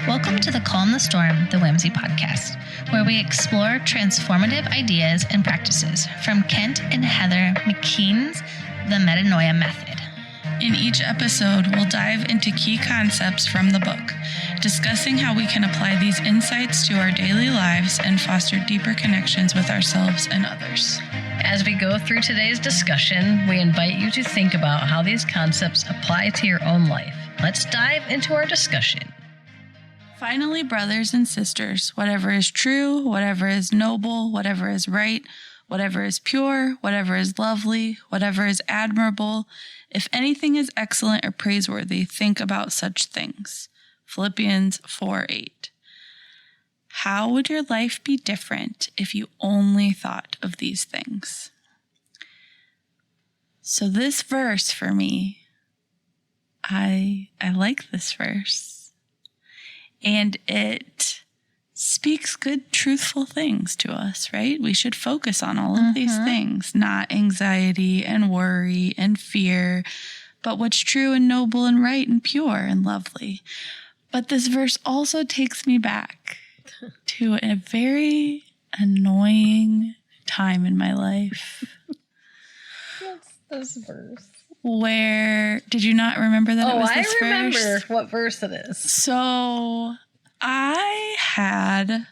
Welcome to the Calm the Storm, the Whimsy podcast, where we explore transformative ideas and practices from Kent and Heather McKean's The Metanoia Method. In each episode, we'll dive into key concepts from the book, discussing how we can apply these insights to our daily lives and foster deeper connections with ourselves and others. As we go through today's discussion, we invite you to think about how these concepts apply to your own life. Let's dive into our discussion. Finally, brothers and sisters, whatever is true, whatever is noble, whatever is right, whatever is pure, whatever is lovely, whatever is admirable, if anything is excellent or praiseworthy, think about such things. Philippians 4:8. How would your life be different if you only thought of these things? So this verse for me, I like this verse. And it speaks good, truthful things to us, right? We should focus on all of these things, not anxiety and worry and fear, but what's true and noble and right and pure and lovely. But this verse also takes me back to a very annoying time in my life. What's this verse? Where, did you not remember that it was this verse? Oh, I remember what verse it is. So I had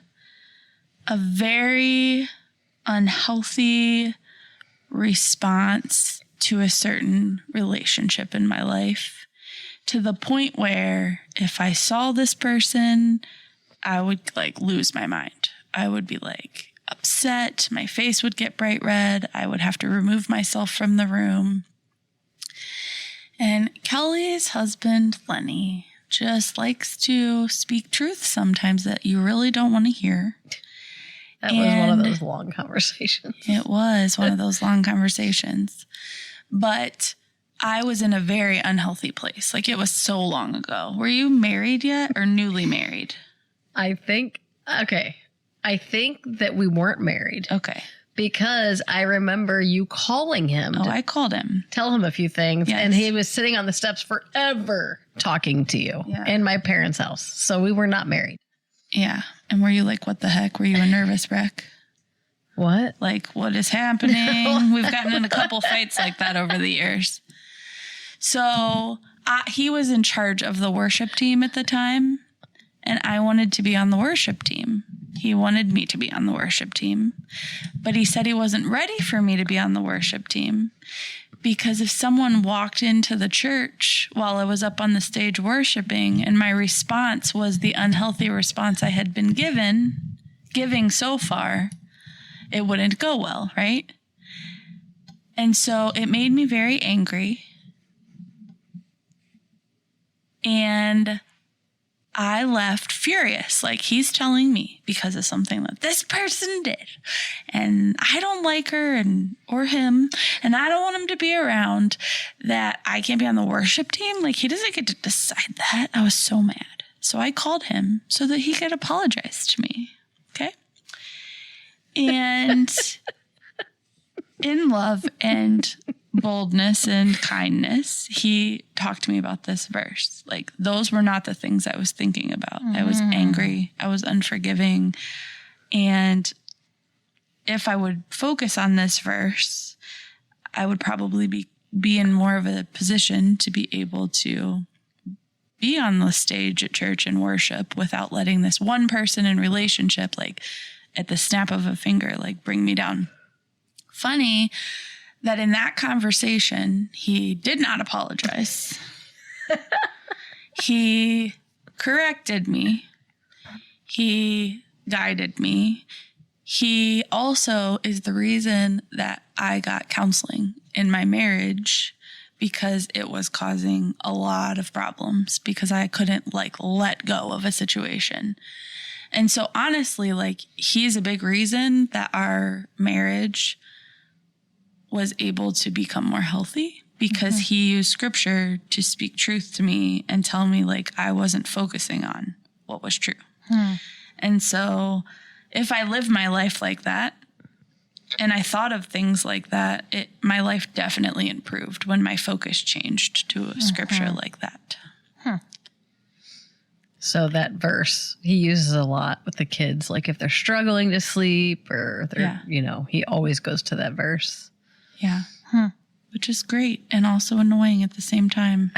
a very unhealthy response to a certain relationship in my life, to the point where if I saw this person, I would lose my mind. I would be upset. My face would get bright red. I would have to remove myself from the room. And Kelly's husband, Lenny, just likes to speak truth sometimes that you really don't want to hear. That was one of those long conversations. It was one of those long conversations. But I was in a very unhealthy place. It was so long ago. Were you married yet or newly married? I think that we weren't married. Okay. Because I remember you calling him. Oh, I called him. Tell him a few things. Yes. And he was sitting on the steps forever talking to you in my parents' house. So we were not married. Yeah. And were you what the heck? Were you a nervous wreck? What? What is happening? We've gotten in a couple fights like that over the years. So he was in charge of the worship team at the time. And I wanted to be on the worship team. He wanted me to be on the worship team, but he said he wasn't ready for me to be on the worship team because if someone walked into the church while I was up on the stage worshiping and my response was the unhealthy response I had been giving so far, it wouldn't go well, right? And so it made me very angry. And I left furious, he's telling me because of something that this person did, and I don't like her or him, and I don't want him to be around, that I can't be on the worship team. He doesn't get to decide that. I was so mad. So I called him so that he could apologize to me. Okay. And in love and boldness and kindness, he talked to me about this verse. Those were not the things I was thinking about. I was angry. I was unforgiving. And if I would focus on this verse, I would probably be in more of a position to be able to be on the stage at church and worship without letting this one person in relationship, at the snap of a finger, bring me down. Funny that in that conversation, he did not apologize. He corrected me. He guided me. He also is the reason that I got counseling in my marriage, because it was causing a lot of problems because I couldn't let go of a situation. And so honestly, he's a big reason that our marriage was able to become more healthy, because he used scripture to speak truth to me and tell me I wasn't focusing on what was true. And so if I lived my life like that and I thought of things like that, my life definitely improved when my focus changed to a scripture like that. So that verse he uses a lot with the kids, like if they're struggling to sleep or they're, he always goes to that verse. Yeah. Which is great and also annoying at the same time.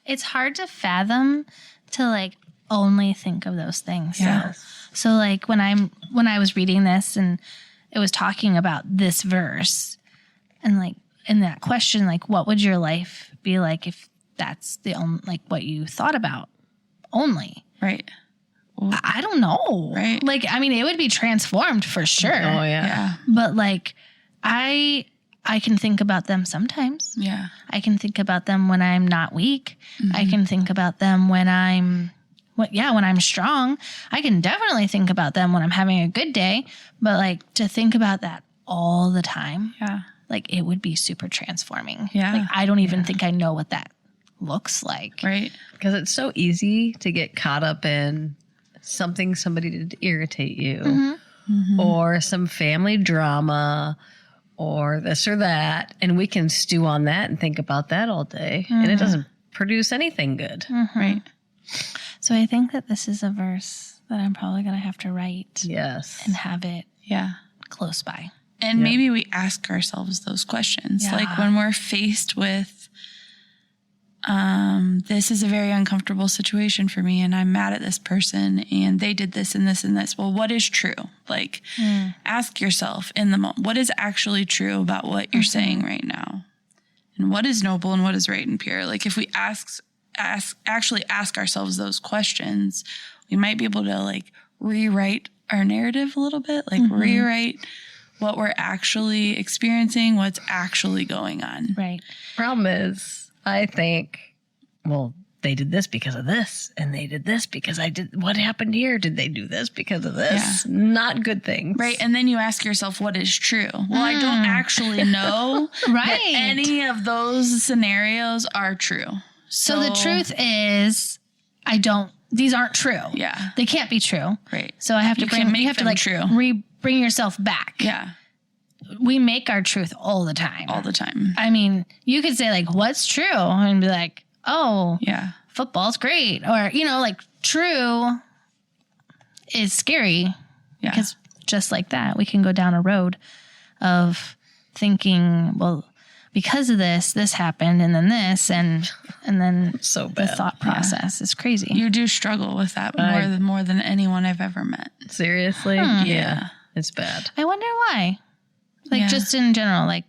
It's hard to fathom to like only think of those things. Yeah. So like when I was reading this and it was talking about this verse and like in that question, like what would your life be like if that's the only, like what you thought about only. Right. Well, I don't know. Right. Like, I mean, it would be transformed for sure. Oh, yeah. But like, I can think about them sometimes. Yeah. I can think about them when I'm not weak. Mm-hmm. I can think about them when I'm strong. I can definitely think about them when I'm having a good day. But like to think about that all the time. Yeah. Like it would be super transforming. Yeah. Like I don't even think I know what that looks like. Right. Because it's so easy to get caught up in something somebody did to irritate you or some family drama or this or that. And we can stew on that and think about that all day. And it doesn't produce anything good. Right. So I think that this is a verse that I'm probably going to have to write. Yes. And have it close by. And maybe we ask ourselves those questions. Yeah. Like when we're faced with, this is a very uncomfortable situation for me and I'm mad at this person and they did this and this and this. Well, what is true? Like ask yourself in the moment, what is actually true about what you're saying right now? And what is noble and what is right and pure? Like if we actually ask ourselves those questions, we might be able to like rewrite our narrative a little bit, like rewrite what we're actually experiencing, what's actually going on. Right. Problem is, I think, well, they did this because of this, and they did this because I did. What happened here? Did they do this because of this? Yeah. Not good things. Right. And then you ask yourself, what is true? Well, I don't actually know that any of those scenarios are true. So the truth is, these aren't true. Yeah. They can't be true. Right. So I have to bring yourself back. Yeah. We make our truth all the time. All the time. I mean, you could say like, what's true? And be like, oh, yeah, football's great. Or, like true is scary. Yeah. Because just like that, we can go down a road of thinking, well, because of this happened and then this and then so the thought process is crazy. You do struggle with that more than anyone I've ever met. Seriously? Yeah. It's bad. I wonder why. Like just in general, like.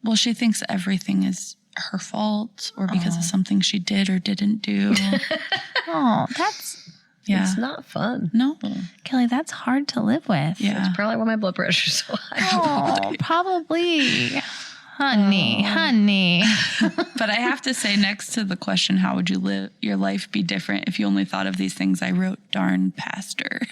Well, she thinks everything is her fault or because of something she did or didn't do. That's. Yeah. It's not fun. No. Kelly, that's hard to live with. Yeah. That's probably why my blood pressure's so high. Probably. Honey. But I have to say, next to the question, how would you live your life be different if you only thought of these things, I wrote, darn pastor.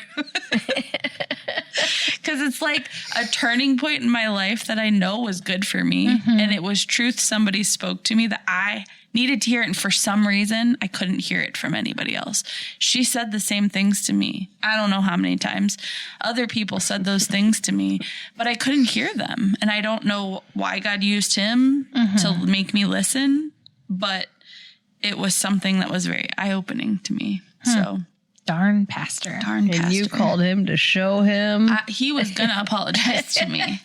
Because it's like a turning point in my life that I know was good for me. And it was truth somebody spoke to me that I needed to hear it. And for some reason, I couldn't hear it from anybody else. She said the same things to me. I don't know how many times. Other people said those things to me, but I couldn't hear them. And I don't know why God used him to make me listen, but it was something that was very eye-opening to me. So... Darn pastor. And you called him to show him. He was going to apologize to me.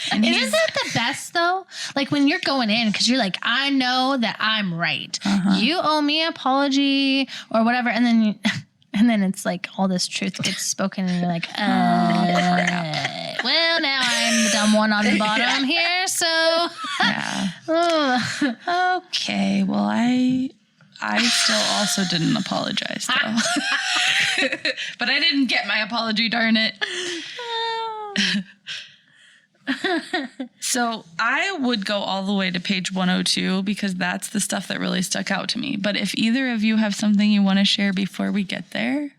And isn't that the best, though? Like, when you're going in, because you're like, I know that I'm right. You owe me an apology or whatever. And then it's like all this truth gets spoken and you're like, well, now I'm the dumb one on the bottom here. So, okay. Well, I still also didn't apologize, though. But I didn't get my apology, darn it. So I would go all the way to page 102 because that's the stuff that really stuck out to me. But if either of you have something you want to share before we get there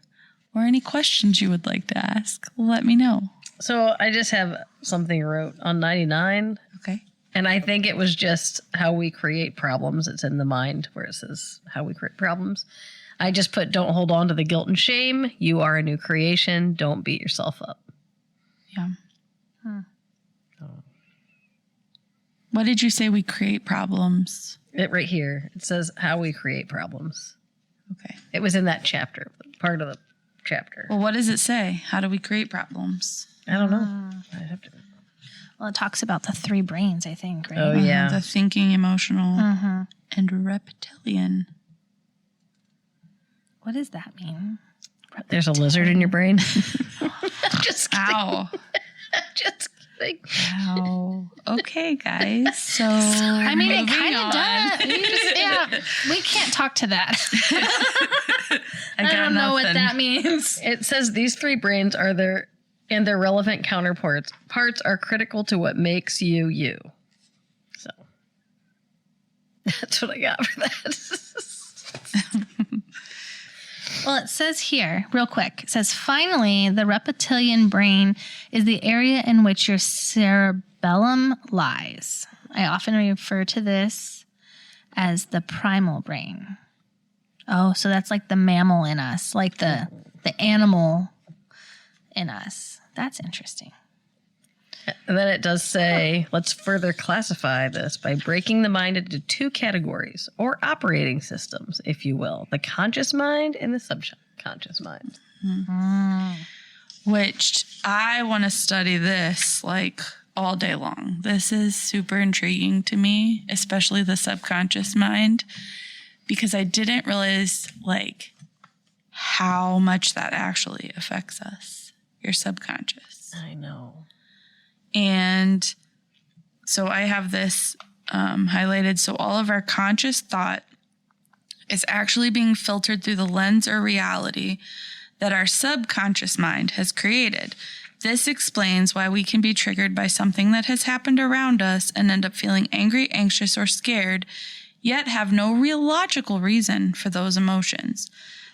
or any questions you would like to ask, let me know. So I just have something I wrote on 99. Okay. And I think it was just how we create problems. It's in the mind where it says how we create problems. I just put, don't hold on to the guilt and shame. You are a new creation. Don't beat yourself up. Yeah. What did you say? We create problems. Right here. It says how we create problems. Okay. It was in that chapter, part of the chapter. Well, what does it say? How do we create problems? I don't know. I have to. Well, it talks about the 3 brains, I think, right? Oh, yeah. The thinking, emotional, and reptilian. What does that mean? There's a lizard in your brain. Just kidding. Ow. Just kidding. Ow. Okay, guys. So, I mean, it moving kind of on. does. We can't talk to that. I got don't know what nothing. that means. It says these 3 brains are their and their relevant counterparts are critical to what makes you you. So that's what I got for that. Well, it says here, real quick, it says, finally, the reptilian brain is the area in which your cerebellum lies. I often refer to this as the primal brain. Oh, so that's like the mammal in us, like the animal in us. That's interesting. And then it does say, let's further classify this by breaking the mind into 2 categories or operating systems, if you will, the conscious mind and the subconscious mind. Which I want to study this like all day long. This is super intriguing to me, especially the subconscious mind, because I didn't realize like how much that actually affects us, your subconscious. I know. And so I have this highlighted. So all of our conscious thought is actually being filtered through the lens or reality that our subconscious mind has created. This explains why we can be triggered by something that has happened around us and end up feeling angry, anxious, or scared, yet have no real logical reason for those emotions.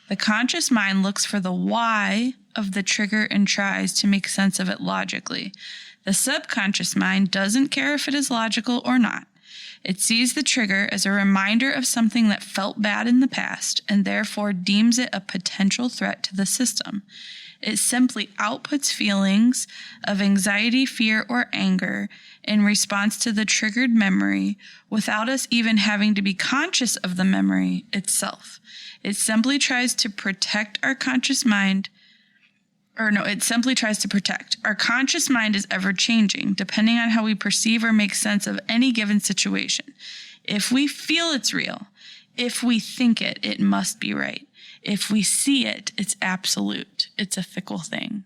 The conscious mind looks for the why of the trigger and tries to make sense of it logically. The subconscious mind doesn't care if it is logical or not. It sees the trigger as a reminder of something that felt bad in the past and therefore deems it a potential threat to the system. It simply outputs feelings of anxiety, fear, or anger in response to the triggered memory without us even having to be conscious of the memory itself. It simply tries to protect our conscious mind. It simply tries to protect. Our conscious mind is ever changing, depending on how we perceive or make sense of any given situation. If we feel it's real, if we think it, it must be right. If we see it, it's absolute. It's a fickle thing.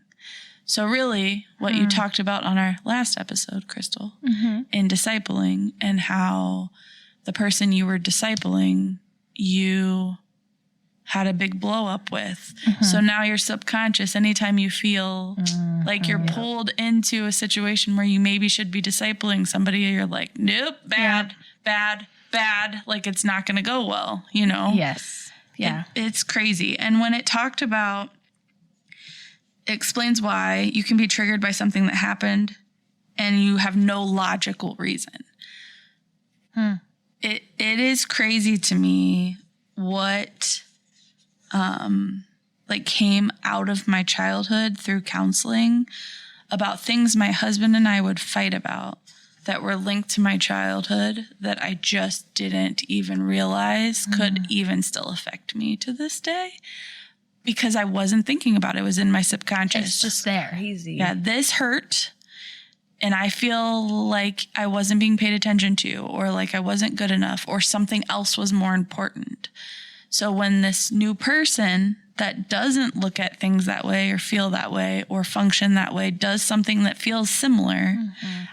So really, what you talked about on our last episode, Crystal, in discipling, and how the person you were discipling, you had a big blow up with. So now your subconscious, anytime you feel like you're pulled into a situation where you maybe should be discipling somebody, you're like, nope, bad. Like it's not going to go well, you know? Yes. Yeah. It's crazy. And when it talked about, it explains why you can be triggered by something that happened and you have no logical reason. It is crazy to me what came out of my childhood through counseling about things my husband and I would fight about that were linked to my childhood that I just didn't even realize could even still affect me to this day because I wasn't thinking about it. It was in my subconscious. It's just there. Crazy. Yeah, this hurt. And I feel like I wasn't being paid attention to, or like I wasn't good enough, or something else was more important. So when this new person that doesn't look at things that way or feel that way or function that way does something that feels similar,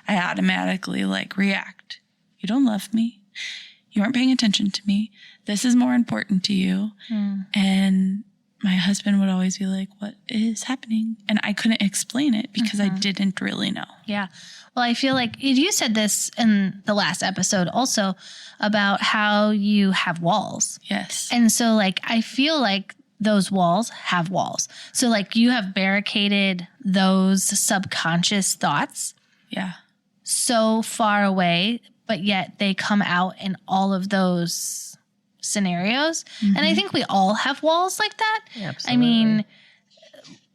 I automatically react. You don't love me. You aren't paying attention to me. This is more important to you. And my husband would always be like, what is happening? And I couldn't explain it because I didn't really know. Yeah. Well, I feel like you said this in the last episode also about how you have walls. Yes. And so I feel like those walls have walls. So you have barricaded those subconscious thoughts. Yeah. So far away, but yet they come out in all of those scenarios. And I think we all have walls like that. Absolutely. I mean,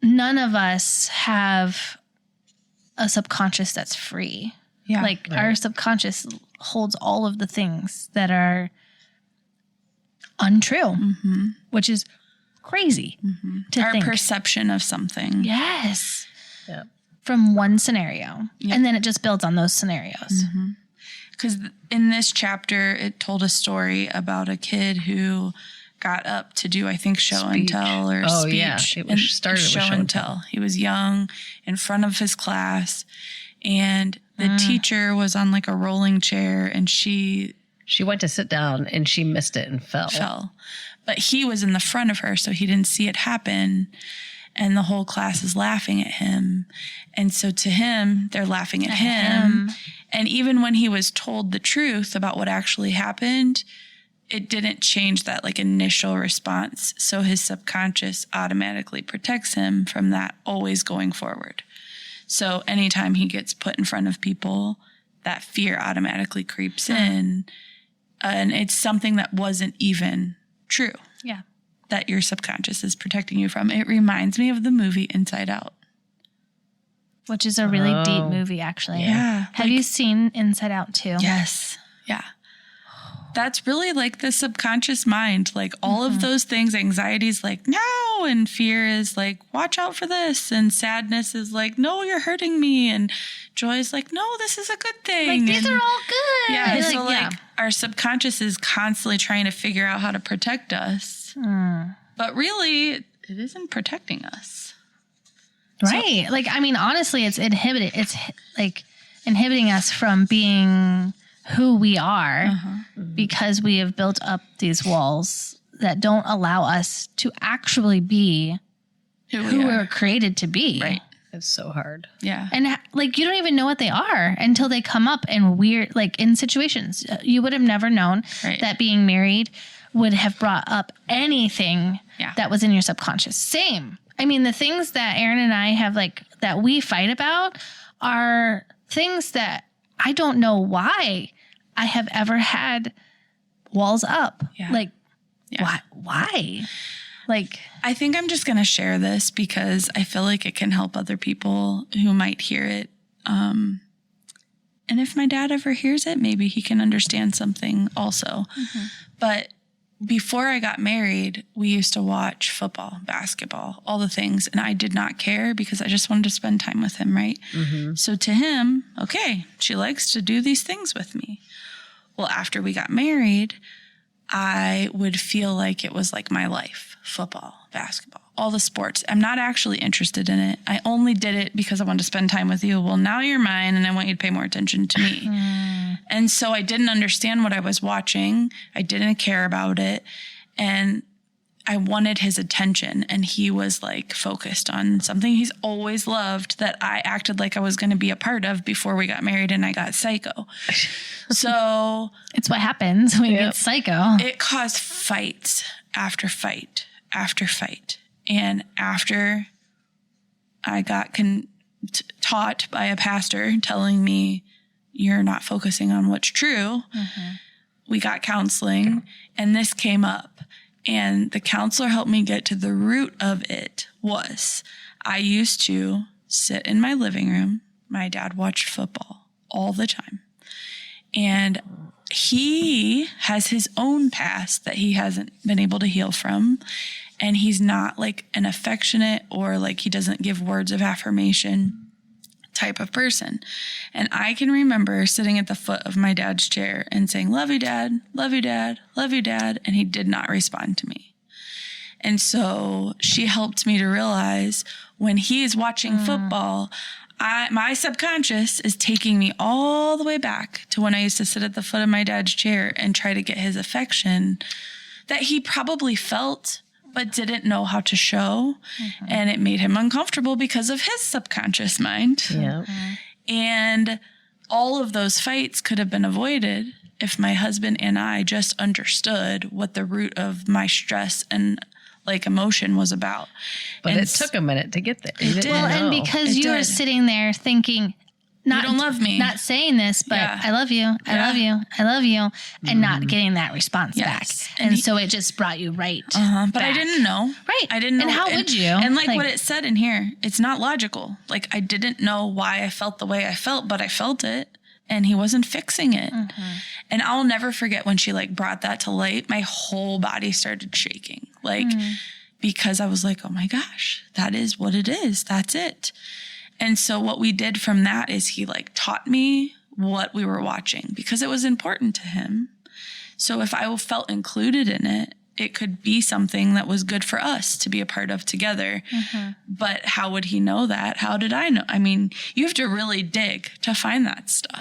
none of us have a subconscious that's free. Yeah. Our subconscious holds all of the things that are untrue, which is crazy to Our think. perception of something. Yes. Yeah. From one scenario. Yep. And then it just builds on those scenarios. Because in this chapter, it told a story about a kid who got up to do, I think, show and Speech. tell or Oh, speech. yeah. It was started with show and tell. He was young, in front of his class, and the teacher was on like a rolling chair, and she She went to sit down and she missed it and fell. But he was in the front of her, so he didn't see it happen. And the whole class is laughing at him. And so to him, they're laughing at him. And even when he was told the truth about what actually happened, it didn't change that like initial response. So his subconscious automatically protects him from that always going forward. So anytime he gets put in front of people, that fear automatically creeps in. And it's something that wasn't even true. Yeah. That your subconscious is protecting you from. It reminds me of the movie Inside Out. Which is a really deep movie, actually. Yeah. Have you seen Inside Out too? Yes. Yeah. That's really like the subconscious mind. Like all of those things, anxiety is like, no. And fear is like, watch out for this. And sadness is like, no, you're hurting me. And joy is like, no, this is a good thing. Like, these And are all good. yeah. Like, So like our subconscious is constantly trying to figure out how to protect us. But really, it isn't protecting us. Right. Like, I mean, honestly, it's inhibiting. It's like inhibiting us from being who we are because we have built up these walls that don't allow us to actually be who we we're are. created to be. Right. It's so hard. Yeah. And like, you don't even know what they are until they come up in weird, like in situations. You would have never known Right. that being married would have brought up anything Yeah. that was in your subconscious. Same. I mean, the things that Aaron and I have like that we fight about are things that I don't know why I have ever had walls up. Yeah. Like, Yeah. why? Like, I think I'm just going to share this because I feel like it can help other people who might hear it. And if my dad ever hears it, maybe he can understand something also. But before I got married, we used to watch football, basketball, all the things. And I did not care because I just wanted to spend time with him, right? So to him, okay, she likes to do these things with me. Well, after we got married, I would feel like it was like my life, football, basketball, all the sports. I'm not actually interested in it. I only did it because I wanted to spend time with you. Well, now you're mine and I want you to pay more attention to me. And so I didn't understand what I was watching. I didn't care about it. And I wanted his attention, and he was like focused on something he's always loved that I acted like I was going to be a part of before we got married and I got psycho. So it's what happens when you get psycho. it caused fights after fight after fight. And after I got taught by a pastor telling me, you're not focusing on what's true, we got counseling, and this came up. And the counselor helped me get to the root of it was I used to sit in my living room. My dad watched football all the time. And he has his own past that he hasn't been able to heal from. And he's not like an affectionate or like he doesn't give words of affirmation type of person. And I can remember sitting at the foot of my dad's chair and saying, love you, Dad, love you, Dad, love you, Dad. And he did not respond to me. And so she helped me to realize when he is watching football, my subconscious is taking me all the way back to when I used to sit at the foot of my dad's chair and try to get his affection that he probably felt but didn't know how to show. And it made him uncomfortable because of his subconscious mind. Yeah. And all of those fights could have been avoided if my husband and I just understood what the root of my stress and like emotion was about. But And it took a minute to get there. You It didn't did. Well, and know. because It you were did. sitting there thinking, You don't love me. not saying this, but Yeah. I love you, I Yeah. love you, I love you, and not getting that response Yes. back. And And he- so it just brought you right. But I back. didn't know. Right. I didn't know. And how would you? And like Like- what it said in here, it's not logical. Like I didn't know why I felt the way I felt, but I felt it. and he wasn't fixing it. And I'll never forget when she like brought that to light, my whole body started shaking. Like, because I was like, oh my gosh, that is what it is. That's it. And so what we did from that is he like taught me what we were watching because it was important to him. So if I felt included in it, it could be something that was good for us to be a part of together. But how would he know that? How did I know? I mean, you have to really dig to find that stuff.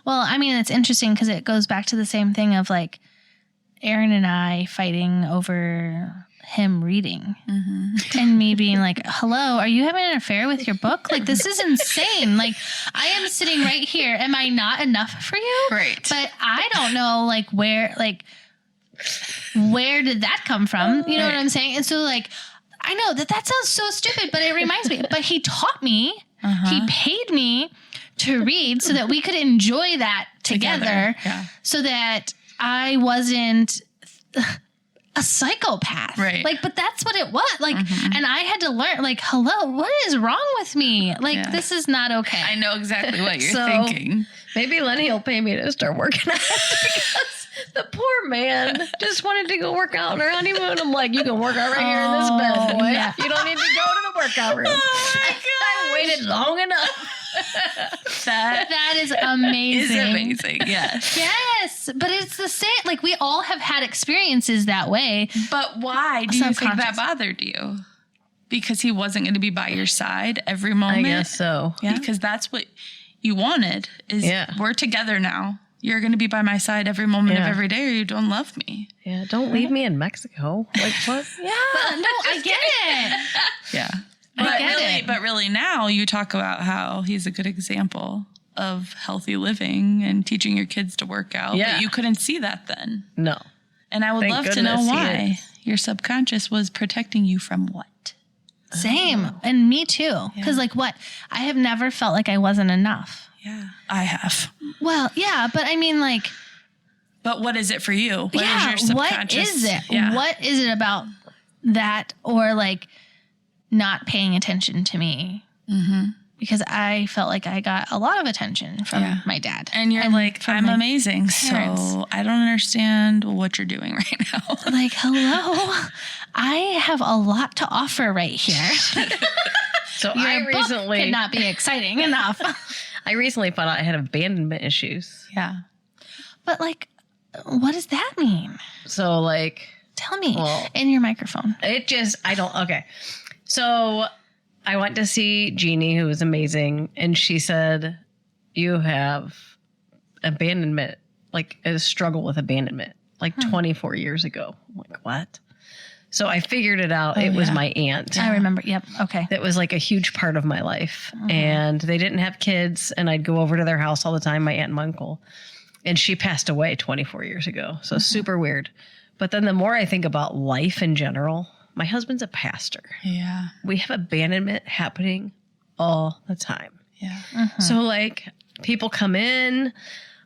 Well, I mean, it's interesting because it goes back to the same thing of like Aaron and I fighting over him reading and me being like, hello, are you having an affair with your book? Like, this is insane. Like, I am sitting right here. Am I not enough for you? Right. But I don't know, like, where did that come from? You know what I'm saying? And so, like, I know that sounds so stupid, but it reminds me. But he taught me, he paid me to read so that we could enjoy that together. So that I wasn't a psychopath. Right. Like, but that's what it was. Like, and I had to learn, like, hello, what is wrong with me? Like, this is not okay. I know exactly what you're thinking. Maybe Lenny will pay me to start working out because the poor man just wanted to go work out on our honeymoon. I'm like, you can work out right here in this bed, boy. Yeah. You don't need to go to the workout room. I waited long enough. That is amazing. Is amazing, yes. Yes, but it's the same. Like, we all have had experiences that way. But why do you think that bothered you? Because he wasn't going to be by your side every moment? I guess so. Yeah. Because that's what you wanted is we're together now. You're going to be by my side every moment of every day or you don't love me. Yeah, don't leave me in Mexico. Like, what? Yeah, no, I get it. Yeah. I But really now you talk about how he's a good example of healthy living and teaching your kids to work out. Yeah. But you couldn't see that then. No. And I would Thank love to know goodness he why your subconscious was protecting you from what? Same. And me too. Because like what? I have never felt like I wasn't enough. Yeah. I have. Well, yeah, but I mean like. But what is it for you? What is your subconscious? What is it? Yeah. What is it about that or like not paying attention to me? Because I felt like I got a lot of attention from my dad. And you're like, I'm amazing. parents. So I don't understand what you're doing right now. Like, hello, I have a lot to offer right here. So Your I book recently could not be exciting enough. I recently found out I had abandonment issues. Yeah. But like, what does that mean? So like, Tell me Well- in your microphone. okay. So I went to see Jeannie, who was amazing, and she said, you have abandonment, like a struggle with abandonment, like 24 years ago. I'm like, what? So I figured it out. It was my aunt. I remember. Yep. Okay. That was like a huge part of my life. And they didn't have kids, and I'd go over to their house all the time, my aunt and my uncle. And she passed away 24 years ago. So super weird. But then the more I think about life in general, my husband's a pastor. Yeah. We have abandonment happening all the time. Yeah. So like people come in,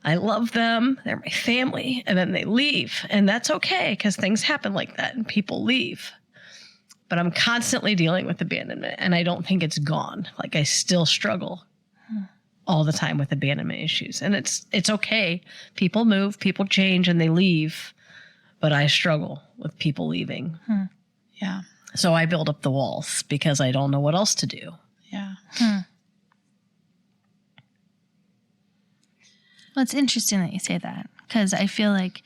I love them, they're my family, and then they leave. And that's okay because things happen like that and people leave. But I'm constantly dealing with abandonment and I don't think it's gone. Like I still struggle all the time with abandonment issues. And it's okay. People move, people change and they leave. But I struggle with people leaving. Yeah. So I build up the walls because I don't know what else to do. Yeah. Well, it's interesting that you say that because I feel like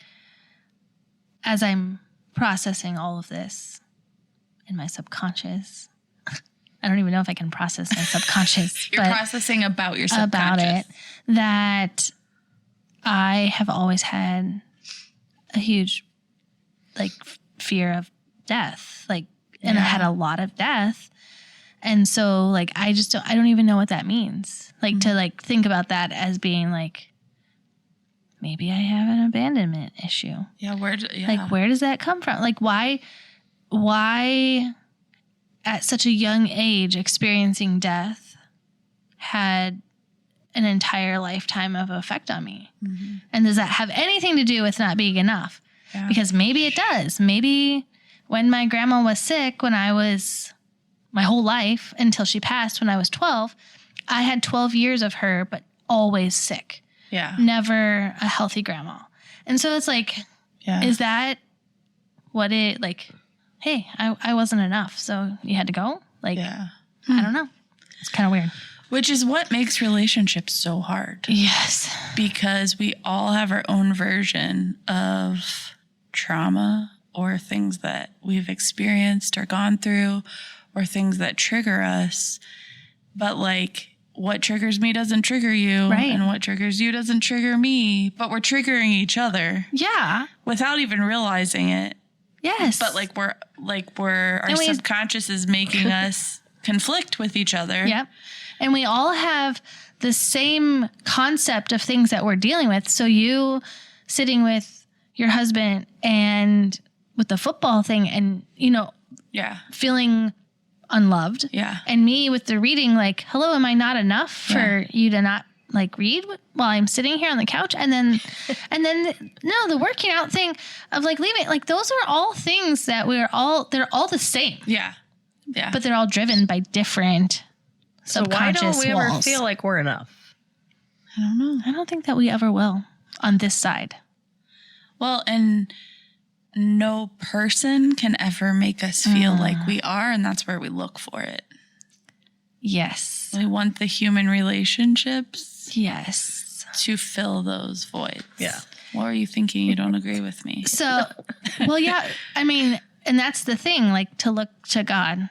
as I'm processing all of this in my subconscious, I don't even know if I can process my subconscious. You're but processing about your subconscious. about it, that I have always had a huge like fear of death, like, and I had a lot of death. And so like, I don't even know what that means. Like to like think about that as being like, maybe I have an abandonment issue. Yeah. Like, where does that come from? Like, why at such a young age experiencing death had an entire lifetime of effect on me? And does that have anything to do with not being enough? Yeah. Because maybe it does. Maybe when my grandma was sick, when I was my whole life until she passed when I was 12, I had 12 years of her, but always sick. Yeah. Never a healthy grandma. And so it's like, is that what it, like, hey, I wasn't enough, so you had to go? Like, I don't know. It's kind of weird. Which is what makes relationships so hard. Yes. Because we all have our own version of trauma or things that we've experienced or gone through or things that trigger us. But like, what triggers me doesn't trigger you. Right. And what triggers you doesn't trigger me. But we're triggering each other. Yeah. Without even realizing it. Yes. But our subconscious is making us conflict with each other. Yep. And we all have the same concept of things that we're dealing with. So you sitting with your husband and with the football thing and, feeling unloved. Yeah. And me with the reading, like, hello, am I not enough for you to not like read while I'm sitting here on the couch? And then the working out thing of like leaving, like those are all things that they're all the same. Yeah. Yeah. But they're all driven by different subconscious walls. So why don't we ever walls. feel like we're enough? I don't know. I don't think that we ever will on this side. Well, and no person can ever make us feel like we are, and that's where we look for it. Yes. We want the human relationships. Yes. To fill those voids. Yeah. What are you thinking? You don't agree with me? So, well, yeah, I mean, and that's the thing, like to look to God.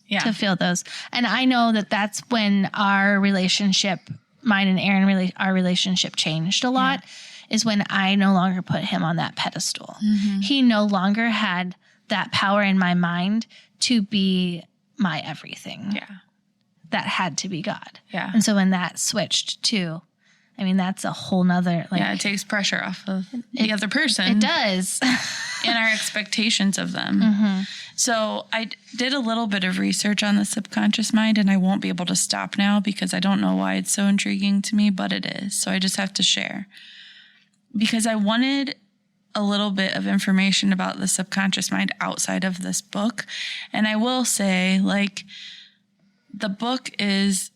Yeah. To feel those. And I know that that's when our relationship, mine and Aaron, our relationship changed a lot, is when I no longer put him on that pedestal. Mm-hmm. He no longer had that power in my mind to be my everything. Yeah. That had to be God. Yeah. And so when that switched to, I mean, that's a whole nother, like. Yeah, it takes pressure off of the other person. It does. And our expectations of them. Mm-hmm. So I did a little bit of research on the subconscious mind, and I won't be able to stop now because I don't know why it's so intriguing to me, but it is. So I just have to share. Because I wanted a little bit of information about the subconscious mind outside of this book. And I will say, like, the book is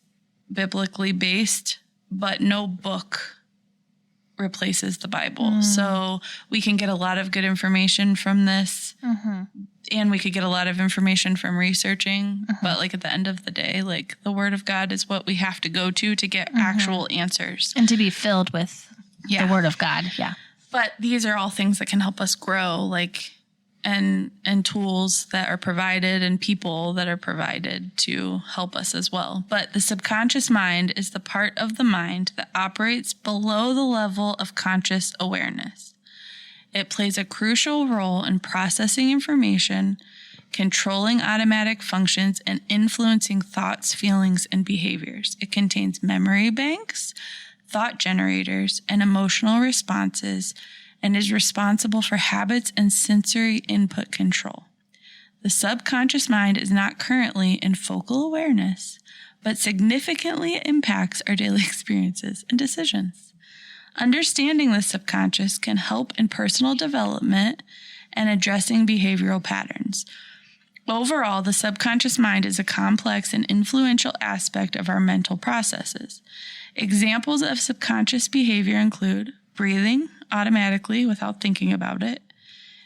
biblically based, but no book replaces the Bible. So we can get a lot of good information from this, and we could get a lot of information from researching. But like at the end of the day, like the Word of God is what we have to go to get actual answers. And to be filled with the Word of God. Yeah. But these are all things that can help us grow, like, and tools that are provided and people that are provided to help us as well. But the subconscious mind is the part of the mind that operates below the level of conscious awareness. It plays a crucial role in processing information, controlling automatic functions, and influencing thoughts, feelings, and behaviors. It contains memory banks, thought generators, and emotional responses, and is responsible for habits and sensory input control. The subconscious mind is not currently in focal awareness, but significantly impacts our daily experiences and decisions. Understanding the subconscious can help in personal development and addressing behavioral patterns. Overall, the subconscious mind is a complex and influential aspect of our mental processes. Examples of subconscious behavior include breathing automatically without thinking about it,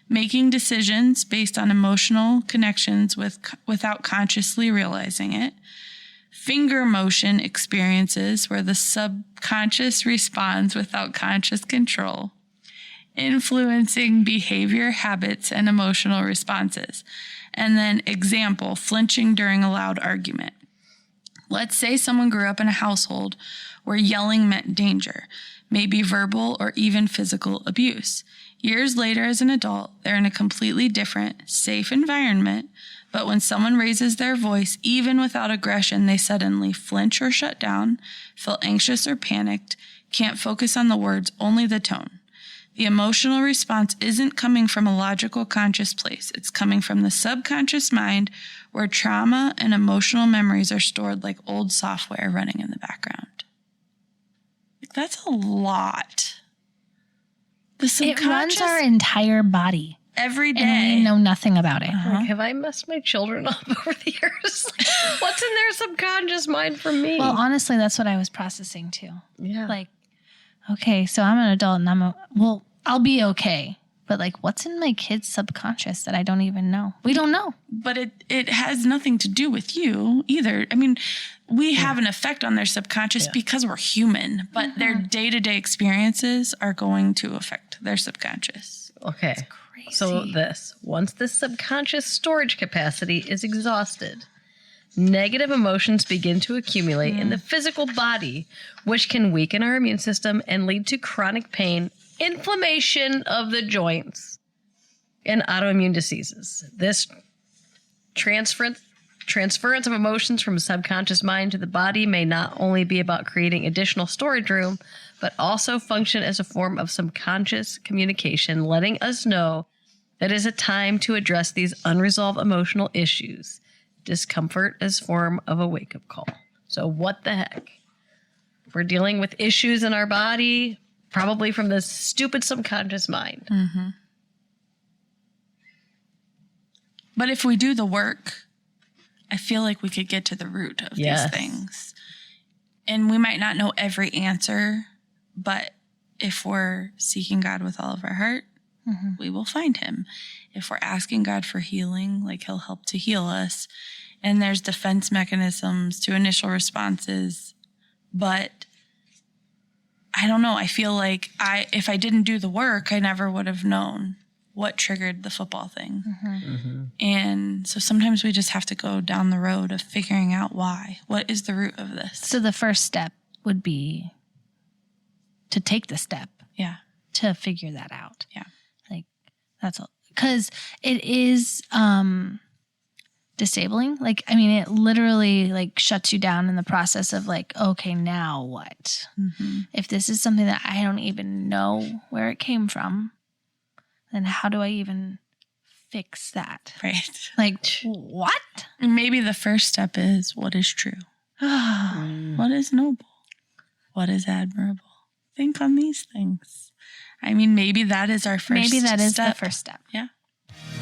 making decisions based on emotional connections without consciously realizing it, finger motion experiences where the subconscious responds without conscious control, influencing behavior, habits, and emotional responses. And then example, flinching during a loud argument. Let's say someone grew up in a household where yelling meant danger, maybe verbal or even physical abuse. Years later, as an adult, they're in a completely different, safe environment, but when someone raises their voice, even without aggression, they suddenly flinch or shut down, feel anxious or panicked, can't focus on the words, only the tone. The emotional response isn't coming from a logical, conscious place. It's coming from the subconscious mind where trauma and emotional memories are stored like old software running in the background. That's a lot. The subconscious, it runs our entire body. every day. And we know nothing about it. Like, have I messed my children up over the years? Like, what's in their subconscious mind for me? Well, honestly, that's what I was processing too. yeah. Like, okay, so I'm an adult and I'll be okay. But like, what's in my kid's subconscious that I don't even know? We don't know. But it has nothing to do with you either. I mean, we have an effect on their subconscious because we're human, but their day-to-day experiences are going to affect their subconscious. Okay. Crazy. So once the subconscious storage capacity is exhausted, negative emotions begin to accumulate in the physical body, which can weaken our immune system and lead to chronic pain, inflammation of the joints, and autoimmune diseases. This transference of emotions from subconscious mind to the body may not only be about creating additional storage room, but also function as a form of subconscious communication, letting us know that it is a time to address these unresolved emotional issues. Discomfort as form of a wake-up call. So what the heck? We're dealing with issues in our body, probably from this stupid subconscious mind. Mm-hmm. But if we do the work, I feel like we could get to the root of these things. And we might not know every answer, but if we're seeking God with all of our heart, we will find him. If we're asking God for healing, like he'll help to heal us. And there's defense mechanisms to initial responses. But I don't know. I feel like if I didn't do the work, I never would have known what triggered the football thing. And so sometimes we just have to go down the road of figuring out why. What is the root of this? So the first step would be to take the step. Yeah. To figure that out. Yeah. Like, that's all. Because it is disabling. Like, I mean, it literally like shuts you down in the process of like, okay, now what? If this is something that I don't even know where it came from, then how do I even fix that? Right. Like, what? And maybe the first step is what is true? What is noble? What is admirable? Think on these things. I mean, maybe that is our first step. Maybe that is the first step. Yeah.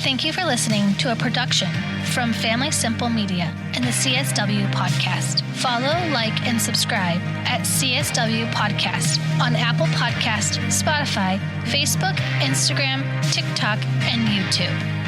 Thank you for listening to a production from Family Simple Media and the CSW Podcast. Follow, like, and subscribe at CSW Podcast on Apple Podcast, Spotify, Facebook, Instagram, TikTok, and YouTube.